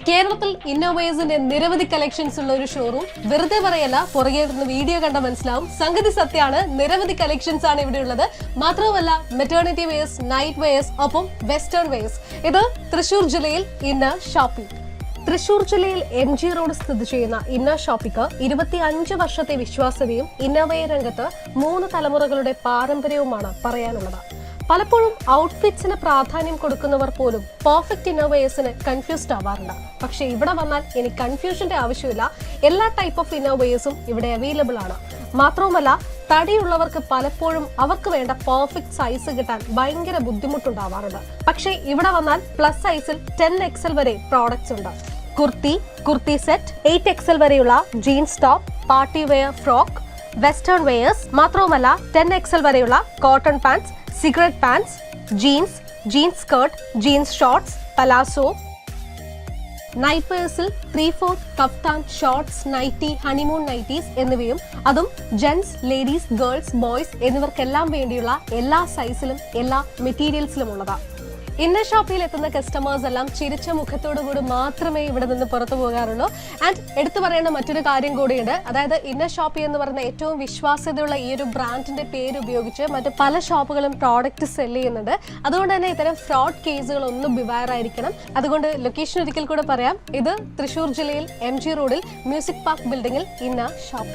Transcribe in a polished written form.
കേരളത്തിൽ ഇന്നോവേഴ്സിന്റെ നിരവധി കളക്ഷൻസ് ഉള്ള ഒരു ഷോറൂം. വെറുതെ പറയല്ല, പുറകെ വീഡിയോ കണ്ട മനസ്സിലാവും. സംഗതി സത്യമാണ്, നിരവധി കളക്ഷൻസ് ആണ് ഇവിടെ ഉള്ളത്. മാത്രമല്ല മെറ്റേണിറ്റി വെയർസ്, നൈറ്റ് വെയർസ്, ഒപ്പം വെസ്റ്റേൺ വെയർസ്. ഇത് തൃശൂർ ജില്ലയിൽ ഇന്നർ ഷോപ്പിംഗ്. തൃശൂർ ജില്ലയിൽ MG റോഡ് സ്ഥിതി ചെയ്യുന്ന ഇന്നർ ഷോപ്പിക്ക് 25 വർഷത്തെ വിശ്വാസ്യതയും ഇന്നർവെയർ രംഗത്ത് 3 തലമുറകളുടെ പാരമ്പര്യവുമാണ് പറയാനുള്ളത്. പലപ്പോഴും ഔട്ട്ഫിറ്റ്സിന് പ്രാധാന്യം കൊടുക്കുന്നവർ പോലും പെർഫെക്റ്റ് ഇന്നർവെയർസിന് കൺഫ്യൂസ്ഡ് ആവാറുണ്ട്. പക്ഷേ ഇവിടെ വന്നാൽ ഇനി കൺഫ്യൂഷന്റെ ആവശ്യമില്ല. എല്ലാ ടൈപ്പ് ഓഫ് ഇന്നർവെയർസും ഇവിടെ അവൈലബിൾ ആണ്. മാത്രവുമല്ല തടിയുള്ളവർക്ക് പലപ്പോഴും അവർക്ക് വേണ്ട പെർഫെക്റ്റ് സൈസ് കിട്ടാൻ ഭയങ്കര ബുദ്ധിമുട്ടുണ്ടാവാറുണ്ട്. പക്ഷേ ഇവിടെ വന്നാൽ പ്ലസ് സൈസിൽ 10XL വരെ പ്രോഡക്ട്സ് ഉണ്ട്. കുർത്തി സെറ്റ്, 8XL വരെയുള്ള jeans top, party wear frock, western wears. മാത്രവുമല്ല 10XL വരെയുള്ള cotton pants, cigarette pants, jeans skirt, jeans shorts, palazzo. Night വെയേഴ്സിൽ 3/4 kaftan, shorts, nighty, honeymoon nighties എന്നിവയും അതും ജെന്റ്സ്, ലേഡീസ്, ഗേൾസ്, ബോയ്സ് എന്നിവർക്കെല്ലാം വേണ്ടിയുള്ള എല്ലാ സൈസിലും എല്ലാ മെറ്റീരിയൽസിലും ഉള്ളതാണ്. ഇന്നർ ഷോപ്പിൽ എത്തുന്ന കസ്റ്റമേഴ്സ് എല്ലാം ചിരിച്ച മുഖത്തോടു കൂടി മാത്രമേ ഇവിടെ നിന്ന് പുറത്തു പോകാറുള്ളൂ. ആൻഡ് എടുത്തു പറയേണ്ട മറ്റൊരു കാര്യം കൂടിയുണ്ട്. അതായത് ഇന്നർ ഷോപ്പി എന്ന് പറയുന്ന ഏറ്റവും വിശ്വാസ്യതയുള്ള ഈ ഒരു ബ്രാൻഡിന്റെ പേര് ഉപയോഗിച്ച് മറ്റ് പല ഷോപ്പുകളും പ്രോഡക്റ്റ് സെല് ചെയ്യുന്നുണ്ട്. അതുകൊണ്ട് തന്നെ ഇത്തരം ഫ്രോഡ് കേസുകളൊന്നും ബിവയർ ആയിരിക്കണം. അതുകൊണ്ട് ലൊക്കേഷൻ ഒരിക്കൽ കൂടെ പറയാം. ഇത് തൃശൂർ ജില്ലയിൽ MG റോഡിൽ മ്യൂസിക് പാർക്ക് ബിൽഡിംഗിൽ ഇന്നർ ഷോപ്പ്.